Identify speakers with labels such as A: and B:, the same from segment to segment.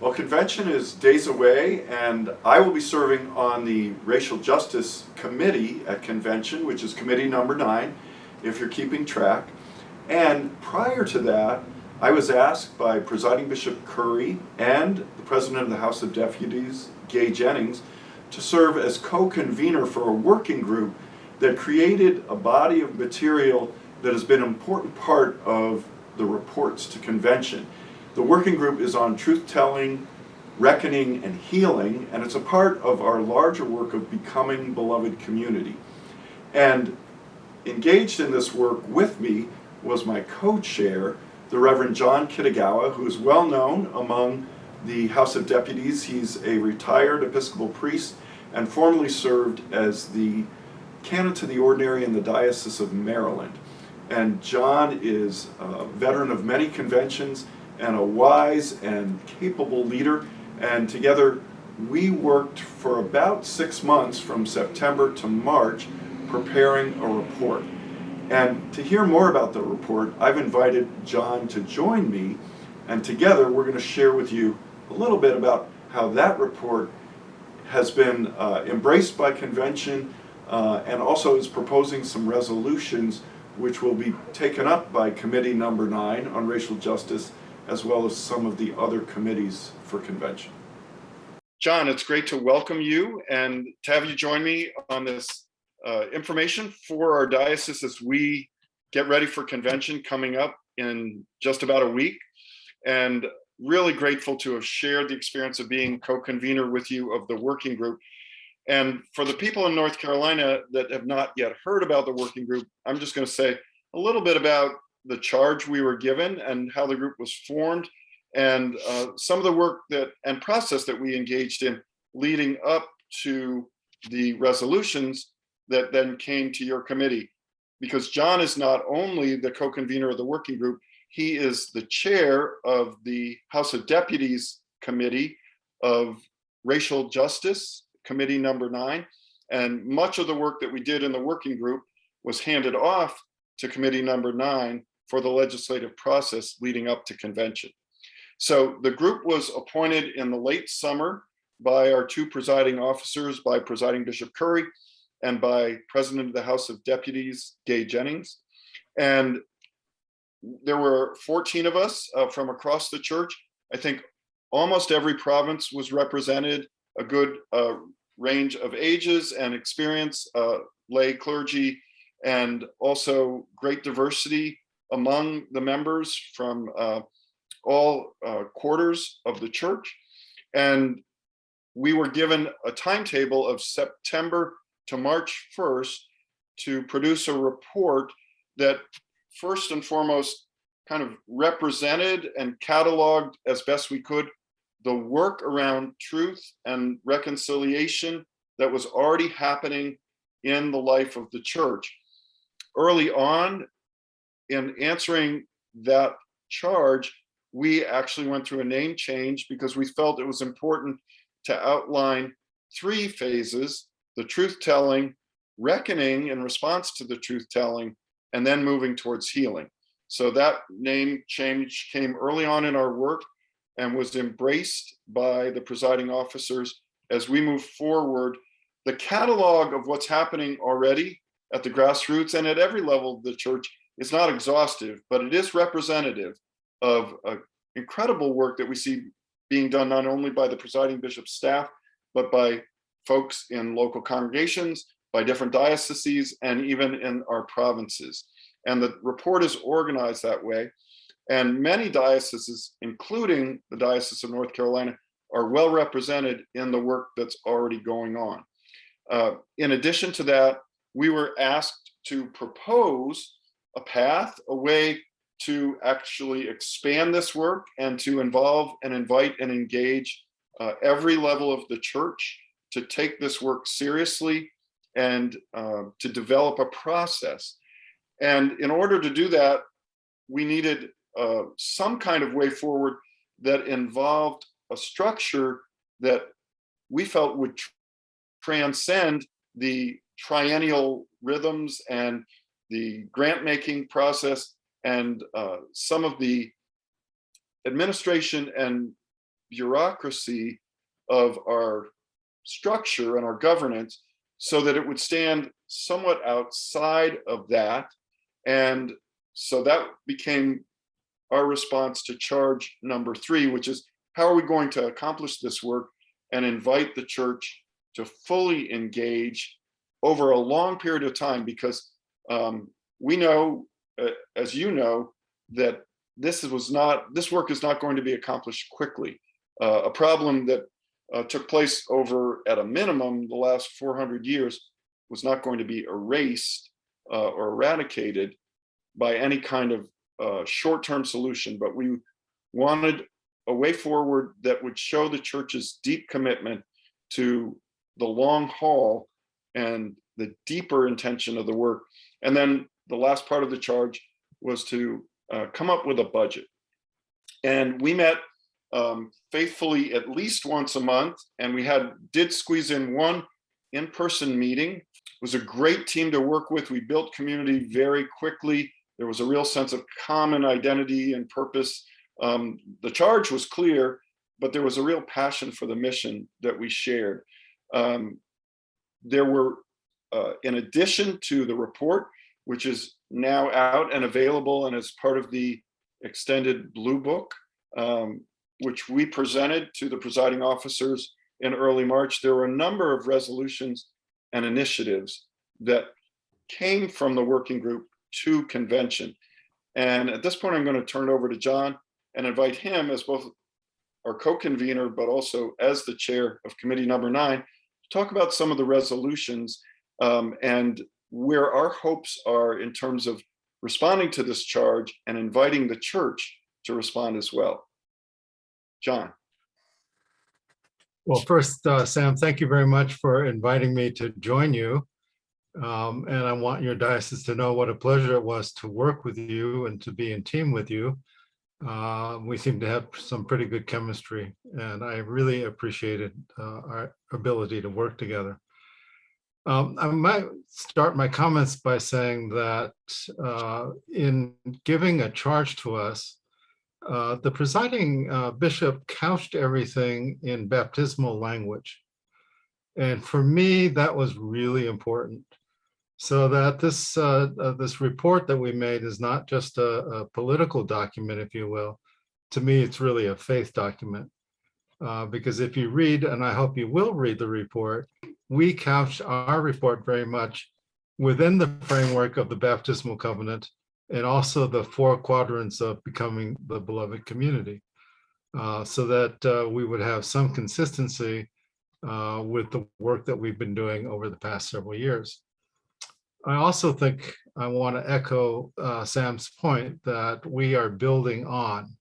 A: Well, convention is days away, and I will be serving on the Racial Justice Committee at convention, which is committee number 9, if you're keeping track. And prior to that, I was asked by Presiding Bishop Curry and the President of the House of Deputies, Gay Jennings, to serve as co-convener for a working group that created a body of material that has been an important part of the reports to convention. The working group is on truth-telling, reckoning, and healing, and it's a part of our larger work of becoming beloved community. And engaged in this work with me was my co-chair, the Reverend John Kitagawa, who is well known among the House of Deputies. He's a retired Episcopal priest and formerly served as the canon to the ordinary in the Diocese of Maryland. And John is a veteran of many conventions and a wise and capable leader, and together we worked for about 6 months from September to March preparing a report. And to hear more about the report, I've invited John to join me, and together we're going to share with you a little bit about how that report has been embraced by convention and also is proposing some resolutions which will be taken up by committee number 9 on racial justice, as well as some of the other committees for convention. John, it's great to welcome you and to have you join me on this information for our diocese as we get ready for convention coming up in just about a week. And really grateful to have shared the experience of being co-convener with you of the working group. And for the people in North Carolina that have not yet heard about the working group, I'm just going to say a little bit about the charge we were given and how the group was formed, and some of the work and process that we engaged in leading up to the resolutions that then came to your committee. Because John is not only the co-convener of the working group, he is the chair of the House of Deputies Committee of Racial Justice, committee number 9. And much of the work that we did in the working group was handed off to committee number 9 for the legislative process leading up to convention. So the group was appointed in the late summer by our 2 presiding officers, by Presiding Bishop Curry and by President of the House of Deputies, Gay Jennings. And there were 14 of us from across the church. I think almost every province was represented, a good range of ages and experience, lay clergy, and also great diversity among the members from all quarters of the church. And we were given a timetable of September to March 1st to produce a report that first and foremost kind of represented and cataloged as best we could the work around truth and reconciliation that was already happening in the life of the church. Early on in answering that charge, we actually went through a name change because we felt it was important to outline 3 phases: the truth-telling, reckoning in response to the truth-telling, and then moving towards healing. So that name change came early on in our work and was embraced by the presiding officers as we move forward. The catalog of what's happening already at the grassroots and at every level of the church is not exhaustive, but it is representative of incredible work that we see being done not only by the presiding bishop's staff, but by folks in local congregations, by different dioceses, and even in our provinces. And the report is organized that way. And many dioceses, including the Diocese of North Carolina, are well represented in the work that's already going on. In addition to that, we were asked to propose a path, a way to actually expand this work and to involve and invite and engage every level of the church to take this work seriously and to develop a process. And in order to do that, we needed some kind of way forward that involved a structure that we felt would transcend the triennial rhythms and the grant-making process and some of the administration and bureaucracy of our structure and our governance so that it would stand somewhat outside of that. And so that became our response to charge number 3, which is how are we going to accomplish this work and invite the church to fully engage over a long period of time, because we know, as you know, that this work is not going to be accomplished quickly. A problem that took place over, at a minimum, the last 400 years was not going to be erased or eradicated by any kind of short-term solution, but we wanted a way forward that would show the church's deep commitment to the long haul and the deeper intention of the work. And then the last part of the charge was to come up with a budget. And we met faithfully at least once a month, and we did squeeze in one in-person meeting. It was a great team to work with. We built community very quickly. There was a real sense of common identity and purpose. The charge was clear, but there was a real passion for the mission that we shared. There were, in addition to the report, which is now out and available and as part of the extended Blue Book, which we presented to the presiding officers in early March, there were a number of resolutions and initiatives that came from the working group to convention. And at this point, I'm going to turn it over to John and invite him, as both our co-convener, but also as the chair of committee number 9, to talk about some of the resolutions and where our hopes are in terms of responding to this charge and inviting the church to respond as well. John.
B: Well, first, Sam, thank you very much for inviting me to join you. And I want your diocese to know what a pleasure it was to work with you and to be in team with you. We seem to have some pretty good chemistry, and I really appreciated our ability to work together. I might start my comments by saying that in giving a charge to us, the presiding bishop couched everything in baptismal language. And for me, that was really important. So that this report that we made is not just a political document, if you will. To me, it's really a faith document. Because if you read, and I hope you will read the report, we couch our report very much within the framework of the baptismal covenant and also the 4 quadrants of becoming the beloved community, so that we would have some consistency with the work that we've been doing over the past several years. I also think I want to echo Sam's point that we are building on.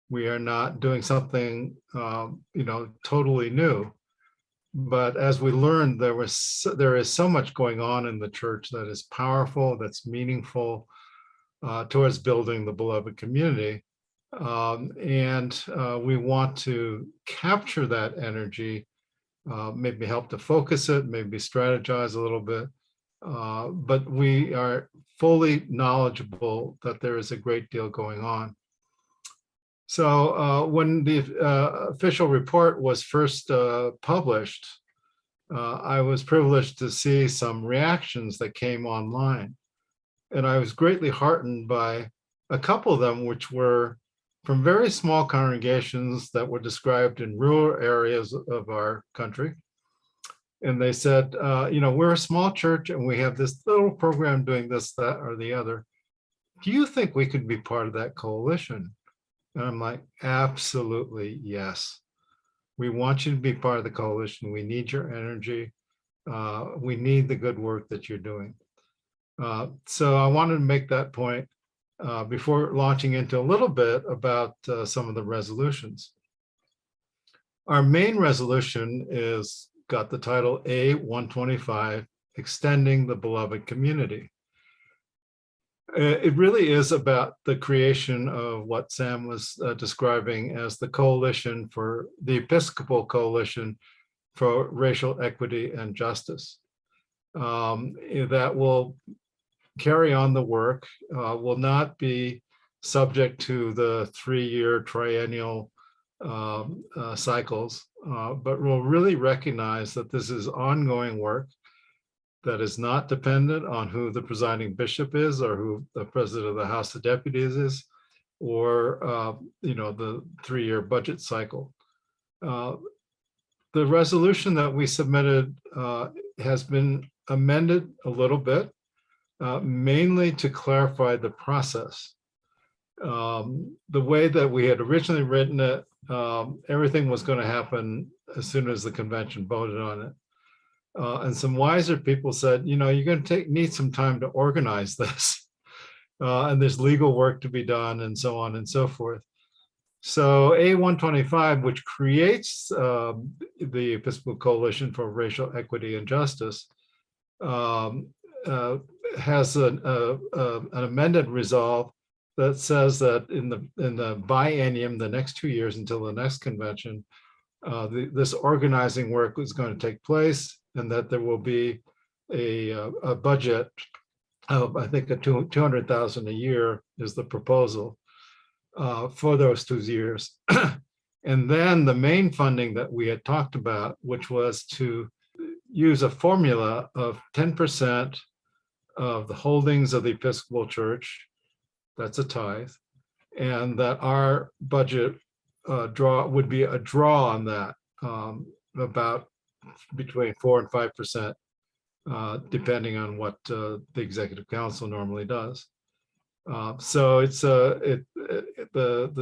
B: We are not doing something, totally new. But as we learned, there is so much going on in the church that is powerful, that's meaningful towards building the beloved community. And we want to capture that energy, maybe help to focus it, maybe strategize a little bit. But we are fully knowledgeable that there is a great deal going on. So when the official report was first published, I was privileged to see some reactions that came online. And I was greatly heartened by a couple of them, which were from very small congregations that were described in rural areas of our country. And they said, we're a small church and we have this little program doing this, that, or the other. Do you think we could be part of that coalition? And I'm like, absolutely, yes. We want you to be part of the coalition. We need your energy. We need the good work that you're doing. So I wanted to make that point before launching into a little bit about some of the resolutions. Our main resolution got the title A125, Extending the Beloved Community. It really is about the creation of what Sam was describing as the coalition for the Episcopal Coalition for Racial Equity and Justice. That will carry on the work, will not be subject to the 3-year triennial cycles, but we'll really recognize that this is ongoing work that is not dependent on who the presiding bishop is or who the president of the House of Deputies is, or the 3-year budget cycle. The resolution that we submitted has been amended a little bit, mainly to clarify the process. The way that we had originally written it, everything was going to happen as soon as the convention voted on it. And some wiser people said, you're going to need some time to organize this. And there's legal work to be done and so on and so forth. So A125, which creates the Episcopal Coalition for Racial Equity and Justice, has an amended resolve that says that in the biennium, the next 2 years until the next convention, this organizing work is going to take place, and that there will be a budget of, I think, $200,000 a year is the proposal for those 2 years. And then the main funding that we had talked about, which was to use a formula of 10% of the holdings of the Episcopal Church, that's a tithe, and that our budget draw would be a draw on that, about between 4 and 5%, depending on what the Executive Council normally does. So it's the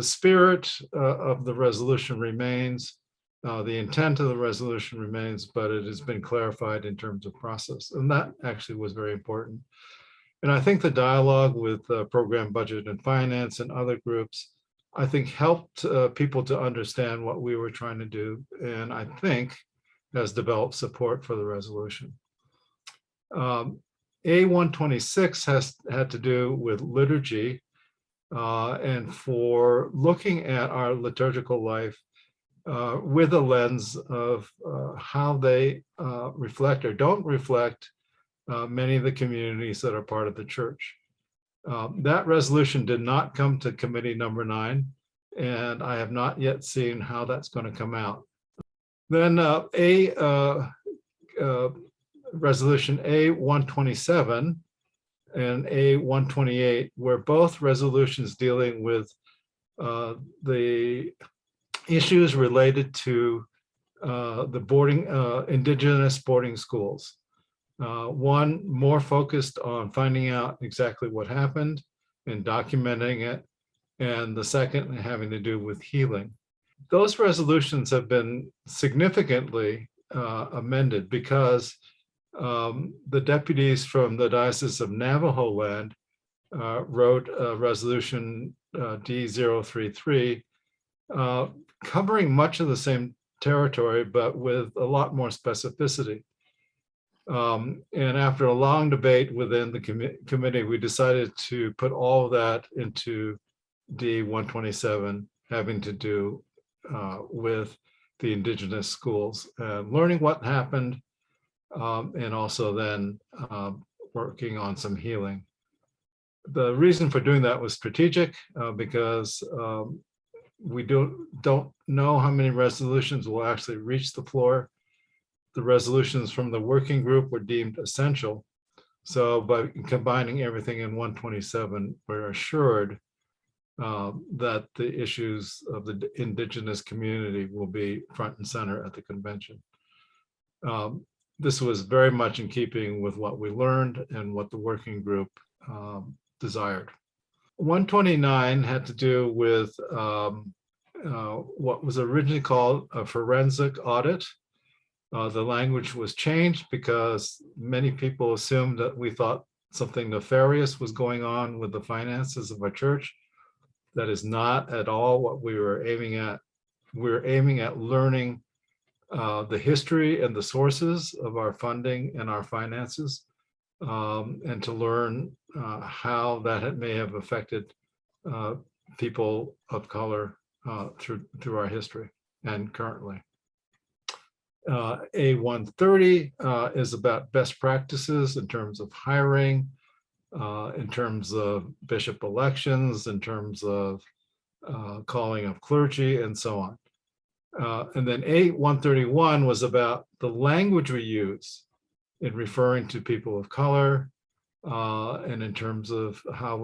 B: spirit of the resolution remains, the intent of the resolution remains, but it has been clarified in terms of process, and that actually was very important. And I think the dialogue with Program Budget and Finance and other groups, I think, helped people to understand what we were trying to do, and I think has developed support for the resolution. A126 had to do with liturgy, and for looking at our liturgical life with a lens of how they reflect or don't reflect many of the communities that are part of the church. That resolution did not come to committee number 9, and I have not yet seen how that's going to come out. Then resolution A127 and A128 were both resolutions dealing with the issues related to the indigenous boarding schools. One more focused on finding out exactly what happened and documenting it, and the second having to do with healing. Those resolutions have been significantly amended because the deputies from the Diocese of Navajo Land wrote a resolution D033 covering much of the same territory, but with a lot more specificity. And after a long debate within the committee, we decided to put all of that into D127, having to do with the indigenous schools, learning what happened, and also then working on some healing. The reason for doing that was strategic, because we don't know how many resolutions will actually reach the floor. The resolutions from the working group were deemed essential. So by combining everything in 127, we're assured that the issues of the indigenous community will be front and center at the convention. This was very much in keeping with what we learned and what the working group desired. 129 had to do with what was originally called a forensic audit. The language was changed because many people assumed that we thought something nefarious was going on with the finances of our church. That is not at all what we were aiming at. We're aiming at learning the history and the sources of our funding and our finances, and to learn how that may have affected people of color through our history and currently. A130 is about best practices in terms of hiring, in terms of bishop elections, in terms of calling of clergy, and so on. And then A131 was about the language we use in referring to people of color, and in terms of how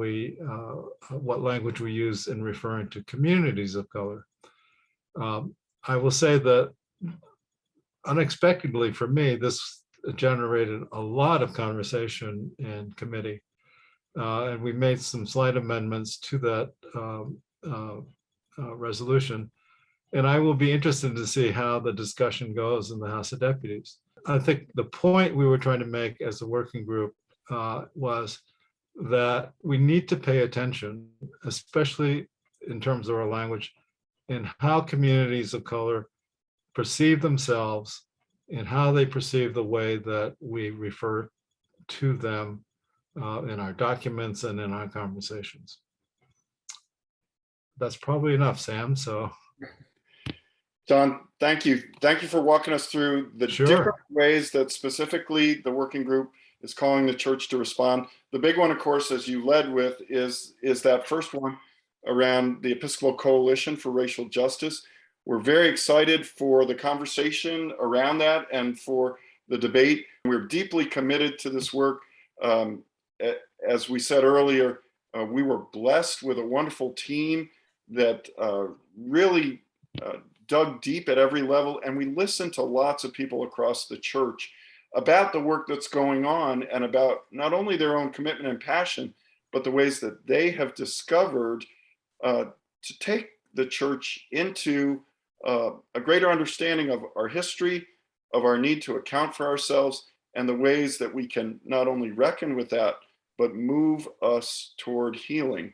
B: what language we use in referring to communities of color. I will say that unexpectedly for me, this generated a lot of conversation in committee. And we made some slight amendments to that resolution. And I will be interested to see how the discussion goes in the House of Deputies. I think the point we were trying to make as a working group was that we need to pay attention, especially in terms of our language, in how communities of color perceive themselves and how they perceive the way that we refer to them in our documents and in our conversations. That's probably enough, Sam. So,
A: John, thank you. Thank you for walking us through the different ways that specifically the working group is calling the church to respond. The big one, of course, as you led with, is that first one around the Episcopal Coalition for Racial Justice. We're very excited for the conversation around that and for the debate. We're deeply committed to this work. As we said earlier, we were blessed with a wonderful team that really dug deep at every level, and we listened to lots of people across the church about the work that's going on and about not only their own commitment and passion, but the ways that they have discovered to take the church into a greater understanding of our history, of our need to account for ourselves, and the ways that we can not only reckon with that, but move us toward healing.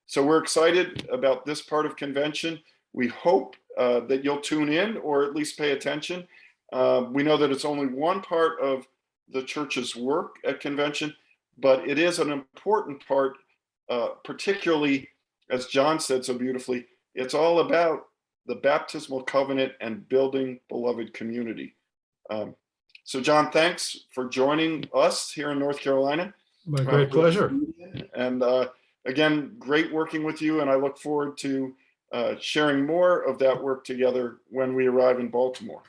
A: So we're excited about this part of convention. We hope that you'll tune in or at least pay attention. We know that it's only one part of the church's work at convention, but it is an important part, particularly, as John said so beautifully, it's all about the baptismal covenant and building beloved community. So John, thanks for joining us here in North Carolina.
B: My great pleasure.
A: And again, great working with you, and I look forward to sharing more of that work together when we arrive in Baltimore.